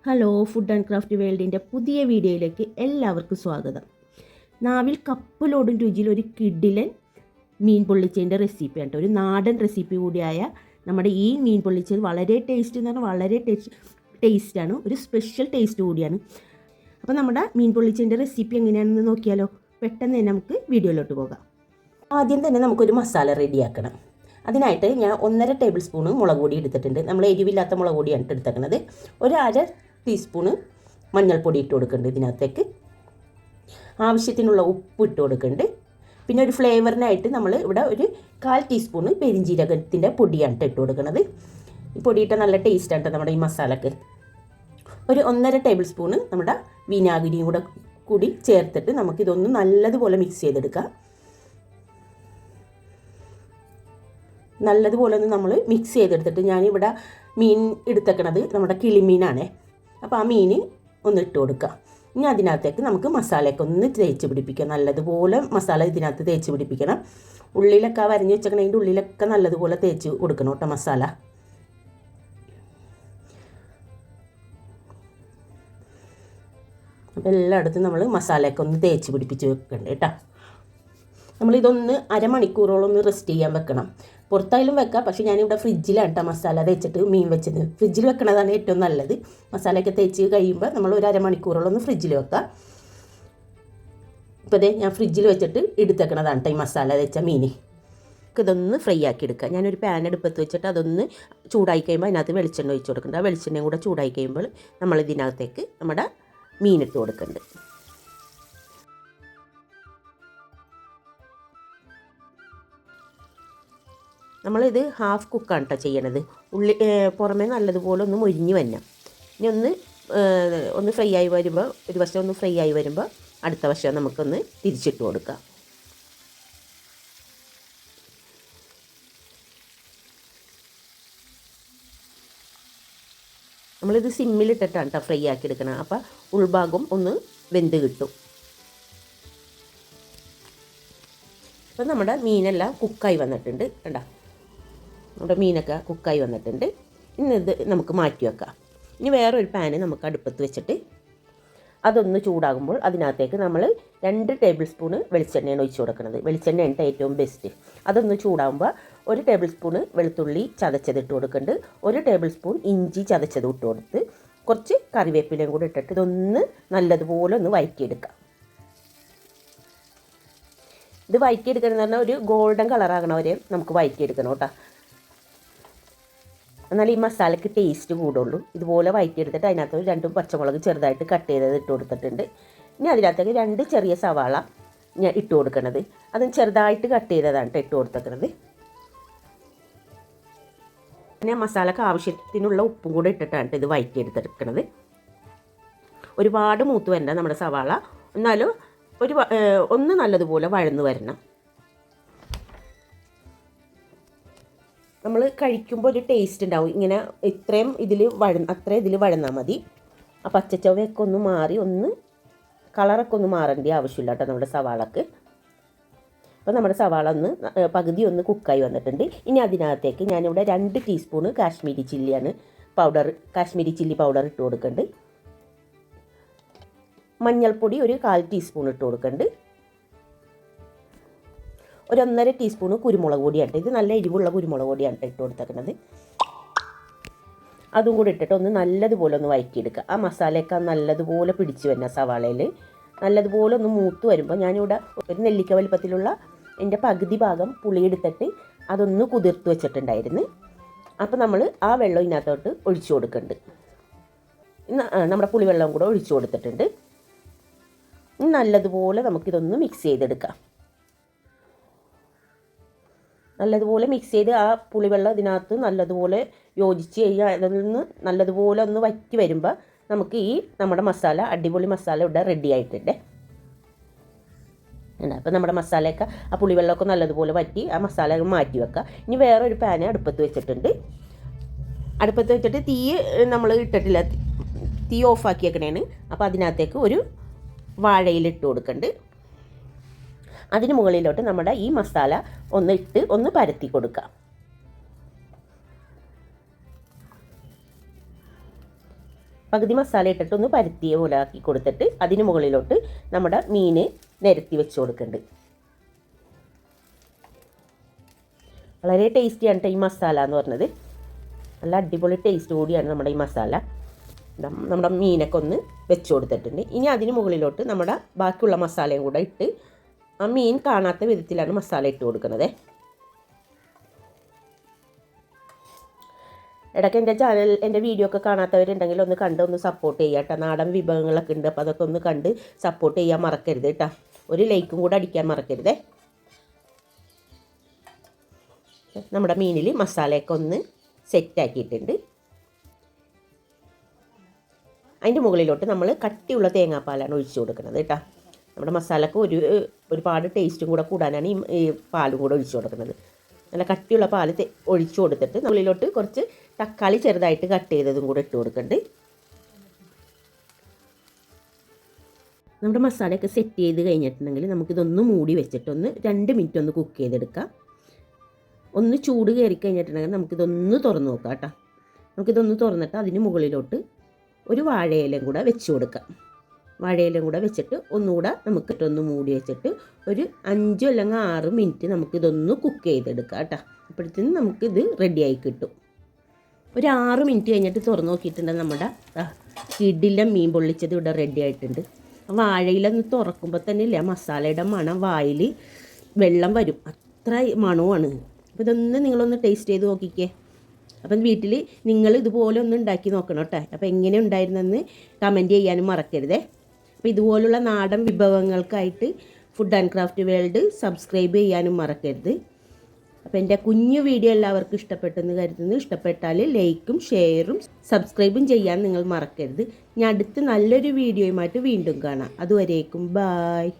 Hello, food and craft വേൾഡിൻ്റെ പുതിയ വീഡിയോയിലേക്ക് എല്ലാവർക്കും സ്വാഗതം. നാവിൽ കപ്പലോടും രുചിയിൽ ഒരു കിഡിലൻ മീൻ പൊള്ളിച്ചതിൻ്റെ റെസിപ്പിയാണ് കേട്ടോ. ഒരു നാടൻ റെസിപ്പി കൂടിയായ നമ്മുടെ ഈ മീൻ പൊള്ളിച്ചത് വളരെ ടേസ്റ്റ് എന്ന് പറഞ്ഞാൽ വളരെ ടേസ്റ്റാണ്, ഒരു സ്പെഷ്യൽ ടേസ്റ്റ് കൂടിയാണ്. അപ്പോൾ നമ്മുടെ മീൻ പൊള്ളിച്ചതിൻ്റെ റെസിപ്പി എങ്ങനെയാണെന്ന് നോക്കിയാലോ. പെട്ടെന്ന് തന്നെ നമുക്ക് വീഡിയോയിലോട്ട് പോകാം. ആദ്യം തന്നെ നമുക്കൊരു മസാല റെഡിയാക്കണം. അതിനായിട്ട് ഞാൻ 1.5 ടേബിൾ സ്പൂണ് മുളക് പൊടി എടുത്തിട്ടുണ്ട്. നമ്മൾ എരിവില്ലാത്ത മുളക് പൊടിയാണ് എടുത്തേക്കുന്നത്. ഒരു 1/2 ടീസ്പൂണ് മഞ്ഞൾപ്പൊടി ഇട്ട് കൊടുക്കുന്നുണ്ട്. ഇതിനകത്തേക്ക് ആവശ്യത്തിനുള്ള ഉപ്പ് ഇട്ട് കൊടുക്കുന്നുണ്ട്. പിന്നെ ഒരു ഫ്ലേവറിനായിട്ട് നമ്മൾ ഇവിടെ ഒരു 1/4 ടീസ്പൂണ് പെരിഞ്ജീരകത്തിൻ്റെ പൊടിയാണ് ഇട്ട് കൊടുക്കുന്നത്. ഈ പൊടിയിട്ട നല്ല ടേസ്റ്റാണ് നമ്മുടെ ഈ മസാലക്ക്. ഒരു 1.5 ടേബിൾ സ്പൂണ് നമ്മുടെ വിനാഗിരിയും കൂടി ചേർത്തിട്ട് നമുക്കിതൊന്ന് നല്ലതുപോലെ മിക്സ് ചെയ്തെടുക്കാം. നല്ലതുപോലെ ഒന്ന് നമ്മൾ മിക്സ് ചെയ്തെടുത്തിട്ട് ഞാനിവിടെ മീൻ എടുത്തേക്കണത് നമ്മുടെ കിളിമീനാണേ. അപ്പോൾ ആ മീൻ ഒന്ന് ഇട്ട് കൊടുക്കുക. ഇനി അതിനകത്തേക്ക് നമുക്ക് മസാലയൊക്കെ ഒന്ന് തേച്ച് പിടിപ്പിക്കാം. നല്ലതുപോലെ മസാല ഇതിനകത്ത് തേച്ച് പിടിപ്പിക്കണം. ഉള്ളിലൊക്കെ വരഞ്ഞ് വെച്ചേക്കണതിൻ്റെ ഉള്ളിലൊക്കെ നല്ലതുപോലെ തേച്ച് കൊടുക്കണം കേട്ടോ മസാല. അപ്പോൾ എല്ലായിടത്തും നമ്മൾ മസാലയൊക്കെ ഒന്ന് തേച്ച് പിടിപ്പിച്ച് വെക്കണ്ടേ കേട്ടോ. നമ്മളിതൊന്ന് അരമണിക്കൂറോളം ഒന്ന് റെസ്റ്റ് ചെയ്യാൻ വെക്കണം. പുറത്തായാലും വെക്കാം, പക്ഷേ ഞാനിവിടെ ഫ്രിഡ്ജിലാണ് കേട്ടോ മസാല തേച്ചിട്ട് മീൻ വെച്ചത്. ഫ്രിഡ്ജിൽ വെക്കണതാണ് ഏറ്റവും നല്ലത്. മസാലയൊക്കെ തേച്ച് കഴിയുമ്പോൾ നമ്മൾ ഒരു അരമണിക്കൂറോളം ഒന്ന് ഫ്രിഡ്ജിൽ വെക്കാം. ഇപ്പോൾ ഞാൻ ഫ്രിഡ്ജിൽ വെച്ചിട്ട് എടുത്തേക്കണതാണ് കേട്ടോ ഈ മസാല തേച്ച മീൻ. ഇതൊന്ന് ഫ്രൈ ആക്കി എടുക്കുക. ഞാനൊരു പാൻ എടുപ്പത്ത് വെച്ചിട്ട് അതൊന്ന് ചൂടായി കഴിയുമ്പോൾ അതിനകത്ത് വെളിച്ചെണ്ണ ഒഴിച്ച് കൊടുക്കുന്നുണ്ട്. ആ വെളിച്ചെണ്ണയും കൂടെ ചൂടായി കഴിയുമ്പോൾ നമ്മൾ ഇതിനകത്തേക്ക് നമ്മുടെ മീനിട്ട് കൊടുക്കുന്നുണ്ട്. നമ്മളിത് ഹാഫ് കുക്കാണ് കേട്ടോ ചെയ്യണത്. പുറമേ നല്ലതുപോലെ ഒന്ന് മൊരിഞ്ഞ് വരണം. ഇനി ഒന്ന് ഫ്രൈ ആയി വരുമ്പോൾ, ഒരു വശം ഒന്ന് ഫ്രൈ ആയി വരുമ്പോൾ അടുത്ത വശം നമുക്കൊന്ന് തിരിച്ചിട്ട് കൊടുക്കാം. നമ്മളിത് സിമ്മിലിട്ടിട്ടാണ് കേട്ടോ ഫ്രൈ ആക്കി എടുക്കണം. അപ്പോൾ ഉൾഭാഗം ഒന്ന് വെന്ത് കിട്ടും. അപ്പം നമ്മുടെ മീനെല്ലാം കുക്കായി വന്നിട്ടുണ്ട് കണ്ടോ. നമ്മുടെ മീനൊക്കെ കുക്കായി വന്നിട്ടുണ്ട്. ഇനി ഇത് നമുക്ക് മാറ്റി വെക്കാം. ഇനി വേറൊരു പാന് നമുക്ക് അടുപ്പത്ത് വെച്ചിട്ട് അതൊന്ന് ചൂടാകുമ്പോൾ അതിനകത്തേക്ക് നമ്മൾ 2 ടേബിൾ സ്പൂണ് വെളിച്ചെണ്ണയാണ് ഒഴിച്ച് കൊടുക്കുന്നത്. വെളിച്ചെണ്ണയാണ് ഏറ്റവും ബെസ്റ്റ്. അതൊന്ന് ചൂടാകുമ്പോൾ 1 ടേബിൾ സ്പൂണ് വെളുത്തുള്ളി ചതച്ചതിട്ട് കൊടുക്കുന്നുണ്ട്. 1 ടേബിൾ സ്പൂൺ ഇഞ്ചി ചതച്ചത് ഇട്ട് കൊടുത്ത് കുറച്ച് കറിവേപ്പിലയും കൂടി ഇട്ടിട്ട് ഇതൊന്ന് നല്ലതുപോലെ ഒന്ന് വഴറ്റിയെടുക്കാം. ഇത് വഴറ്റിയെടുക്കണം എന്ന് പറഞ്ഞാൽ ഒരു ഗോൾഡൻ കളറാകണ വരെ നമുക്ക് വഴറ്റിയെടുക്കണം കേട്ടോ. എന്നാൽ ഈ മസാലയ്ക്ക് ടേസ്റ്റ് കൂടുള്ളൂ. ഇതുപോലെ വഴറ്റിയെടുത്തിട്ട് അതിനകത്ത് 2 പച്ചമുളക് ചെറുതായിട്ട് കട്ട് ചെയ്തത് ഇട്ട് കൊടുത്തിട്ടുണ്ട്. ഇനി അതിനകത്തേക്ക് 2 ചെറിയ സവാള ഞാൻ ഇട്ട് കൊടുക്കണത്. അതും ചെറുതായിട്ട് കട്ട് ചെയ്തതാണ് ഇട്ട് കൊടുത്തേക്കണത്. പിന്നെ മസാലക്ക് ആവശ്യത്തിനുള്ള ഉപ്പും കൂടെ ഇട്ടിട്ടാണ് ഇത് വഴറ്റിയെടുത്തെടുക്കണത്. ഒരുപാട് മൂത്ത് വരണ്ട നമ്മുടെ സവാള, എന്നാലും ഒന്ന് നല്ലതുപോലെ വഴന്ന് വരണം. നമ്മൾ കഴിക്കുമ്പോൾ ഒരു ടേസ്റ്റ് ഉണ്ടാവും. ഇങ്ങനെ അത്രയും ഇതിൽ വഴന്നാൽ മതി. ആ പച്ചച്ചവയൊക്കെ ഒന്ന് മാറി കളറൊക്കെ ഒന്ന് മാറേണ്ട ആവശ്യമില്ല കേട്ടോ നമ്മുടെ സവാളക്ക്. അപ്പോൾ നമ്മുടെ സവാള പകുതി കുക്കായി വന്നിട്ടുണ്ട്. ഇനി അതിനകത്തേക്ക് ഞാനിവിടെ 2 ടീസ്പൂണ് കാശ്മീരി ചില്ലി പൗഡർ ഇട്ട് കൊടുക്കുന്നുണ്ട്. മഞ്ഞൾപ്പൊടി ഒരു 1/4 ടീസ്പൂൺ ഇട്ട് കൊടുക്കുന്നുണ്ട്. ഒരു 1.5 ടീസ്പൂണ് കുരുമുളക് പൊടിയാണ്. ഇത് നല്ല എരിവുള്ള കുരുമുളക് പൊടിയാണ് ഇട്ട് കൊടുത്തേക്കുന്നത്. അതും കൂടി ഇട്ടിട്ട് ഒന്ന് നല്ലതുപോലെ ഒന്ന് വഴറ്റിയെടുക്കുക. ആ മസാലയൊക്കെ നല്ലതുപോലെ പിടിച്ച് വരുന്ന സവാളയിൽ നല്ലതുപോലെ ഒന്ന് മൂത്ത് വരുമ്പോൾ ഞാനിവിടെ ഒരു നെല്ലിക്ക വലിപ്പത്തിലുള്ള എൻ്റെ പകുതി ഭാഗം പുളി എടുത്തിട്ട് അതൊന്ന് കുതിർത്ത് വെച്ചിട്ടുണ്ടായിരുന്നു. അപ്പോൾ നമ്മൾ ആ വെള്ളം ഇതിനകത്തോട്ട് ഒഴിച്ചു കൊടുക്കുന്നുണ്ട്. നമ്മുടെ പുളിവെള്ളം കൂടെ ഒഴിച്ചു കൊടുത്തിട്ടുണ്ട്. നല്ലതുപോലെ നമുക്കിതൊന്ന് മിക്സ് ചെയ്തെടുക്കാം. നല്ലതുപോലെ മിക്സ് ചെയ്ത് ആ പുളിവെള്ളം ഇതിനകത്ത് നല്ലതുപോലെ യോജിച്ച് കഴിഞ്ഞാൽ അതിൽ നിന്ന് നല്ലതുപോലെ ഒന്ന് വറ്റി വരുമ്പോൾ നമുക്ക് നമ്മുടെ മസാല, അടിപൊളി മസാല ഇവിടെ റെഡി ആയിട്ടുണ്ട്. അപ്പോൾ നമ്മുടെ മസാലയൊക്കെ ആ പുളിവെള്ളമൊക്കെ നല്ലതുപോലെ വറ്റി ആ മസാല മാറ്റി വെക്കുക. ഇനി വേറൊരു പാന് അടുപ്പത്ത് വെച്ചിട്ടുണ്ട്. അടുപ്പത്ത് വെച്ചിട്ട് നമ്മൾ ഇട്ടിട്ടില്ല, തീ ഓഫാക്കി വെക്കണേണ്. അപ്പോൾ അതിനകത്തേക്ക് ഒരു വാഴയിലിട്ട് കൊടുക്കുന്നുണ്ട്. അതിന് മുകളിലോട്ട് നമ്മുടെ ഈ മസാല ഒന്ന് പരത്തി കൊടുക്കാം. പകുതി മസാല ഇട്ടിട്ട് ഒന്ന് പരത്തിയ പോലെ ആക്കി കൊടുത്തിട്ട് അതിന് മുകളിലോട്ട് നമ്മുടെ മീൻ നിരത്തി വെച്ച് കൊടുക്കുന്നുണ്ട്. വളരെ ടേസ്റ്റിയാണ് കേട്ടോ ഈ മസാല എന്ന് പറഞ്ഞത്. നല്ല അടിപൊളി ടേസ്റ്റ് കൂടിയാണ് നമ്മുടെ ഈ മസാല. നമ്മുടെ മീനൊക്കെ ഒന്ന് വെച്ച് കൊടുത്തിട്ടുണ്ട്. ഇനി അതിന് മുകളിലോട്ട് നമ്മുടെ ബാക്കിയുള്ള മസാലയും കൂടെ ഇട്ട് ആ മീൻ കാണാത്ത വിധത്തിലാണ് മസാല ഇട്ട് കൊടുക്കുന്നത്. ഇടയ്ക്ക് എൻ്റെ ചാനൽ എൻ്റെ വീഡിയോ ഒക്കെ കാണാത്തവരുണ്ടെങ്കിൽ ഒന്ന് കണ്ട് ഒന്ന് സപ്പോർട്ട് ചെയ്യുക കേട്ടോ. നാടൻ വിഭവങ്ങളൊക്കെ ഉണ്ട്, അപ്പോൾ അതൊക്കെ ഒന്ന് കണ്ട് സപ്പോർട്ട് ചെയ്യാൻ മറക്കരുത് കേട്ടോ. ഒരു ലൈക്കും കൂടെ അടിക്കാൻ മറക്കരുതേ. നമ്മുടെ മീനിൽ മസാലയൊക്കെ ഒന്ന് സെറ്റാക്കിയിട്ടുണ്ട്. അതിൻ്റെ മുകളിലോട്ട് നമ്മൾ കട്ടിയുള്ള തേങ്ങാപ്പാലാണ് ഒഴിച്ചു കൊടുക്കുന്നത് കേട്ടോ. നമ്മുടെ മസാലക്ക് ഒരുപാട് ടേസ്റ്റും കൂടെ കൂടാനാണ് ഈ പാലും കൂടെ ഒഴിച്ചു കൊടുക്കുന്നത്. നല്ല കട്ടിയുള്ള പാൽ ഒഴിച്ചു കൊടുത്തിട്ട് മുകളിലോട്ട് കുറച്ച് തക്കാളി ചെറുതായിട്ട് കട്ട് ചെയ്തതും കൂടെ ഇട്ട് കൊടുക്കുന്നുണ്ട്. നമ്മുടെ മസാലയൊക്കെ സെറ്റ് ചെയ്ത് കഴിഞ്ഞിട്ടുണ്ടെങ്കിൽ നമുക്കിതൊന്ന് മൂടി വെച്ചിട്ടൊന്ന് 2 മിനിറ്റ് ഒന്ന് കുക്ക് ചെയ്തെടുക്കാം. ഒന്ന് ചൂട് കയറി കഴിഞ്ഞിട്ടുണ്ടെങ്കിൽ നമുക്കിതൊന്ന് തുറന്ന് നോക്കാം കേട്ടോ. നമുക്കിതൊന്ന് തുറന്നിട്ട് അതിന് മുകളിലോട്ട് ഒരു വാഴയിലയും കൂടെ വെച്ച് കൊടുക്കാം. വാഴയിലയും കൂടെ വെച്ചിട്ട് ഒന്നുകൂടെ നമുക്കിട്ടൊന്ന് മൂടി വെച്ചിട്ട് ഒരു 5 അല്ലെങ്കിൽ 6 മിനിറ്റ് നമുക്കിതൊന്ന് കുക്ക് ചെയ്തെടുക്കാം കേട്ടോ. അപ്പോഴത്തേനും നമുക്കിത് റെഡിയായി കിട്ടും. ഒരു 6 മിനിറ്റ് കഴിഞ്ഞിട്ട് തുറന്ന് നോക്കിയിട്ടുണ്ടെങ്കിൽ നമ്മുടെ കിടിലൻ മീൻ പൊള്ളിച്ചത് ഇവിടെ റെഡി ആയിട്ടുണ്ട്. വാഴയിലൊന്ന് തുറക്കുമ്പോൾ തന്നെ ഇല്ല മസാലയുടെ മണം വായിൽ വെള്ളം വരും, അത്ര മണമാണ്. അപ്പോൾ ഇതൊന്ന് നിങ്ങളൊന്ന് ടേസ്റ്റ് ചെയ്ത് നോക്കിക്കേ. അപ്പം വീട്ടിൽ നിങ്ങൾ ഇതുപോലെ ഒന്ന് ഉണ്ടാക്കി നോക്കണം കേട്ടോ. അപ്പോൾ എങ്ങനെ ഉണ്ടായിരുന്നെന്ന് കമൻറ്റ് ചെയ്യാനും മറക്കരുതേ. അപ്പോൾ ഇതുപോലുള്ള നാടൻ വിഭവങ്ങൾക്കായിട്ട് food and craft world subscribe ചെയ്യാനും മറക്കരുത്. അപ്പോൾ എൻ്റെ കുഞ്ഞു വീഡിയോ എല്ലാവർക്കും ഇഷ്ടപ്പെട്ടെന്ന് കരുതുന്നു. ഇഷ്ടപ്പെട്ടാൽ ലൈക്കും ഷെയറും സബ്സ്ക്രൈബും ചെയ്യാൻ നിങ്ങൾ മറക്കരുത്. ഞാൻ അടുത്ത് നല്ലൊരു വീഡിയോയുമായിട്ട് വീണ്ടും കാണാം. അതുവരേക്കും ബായ്.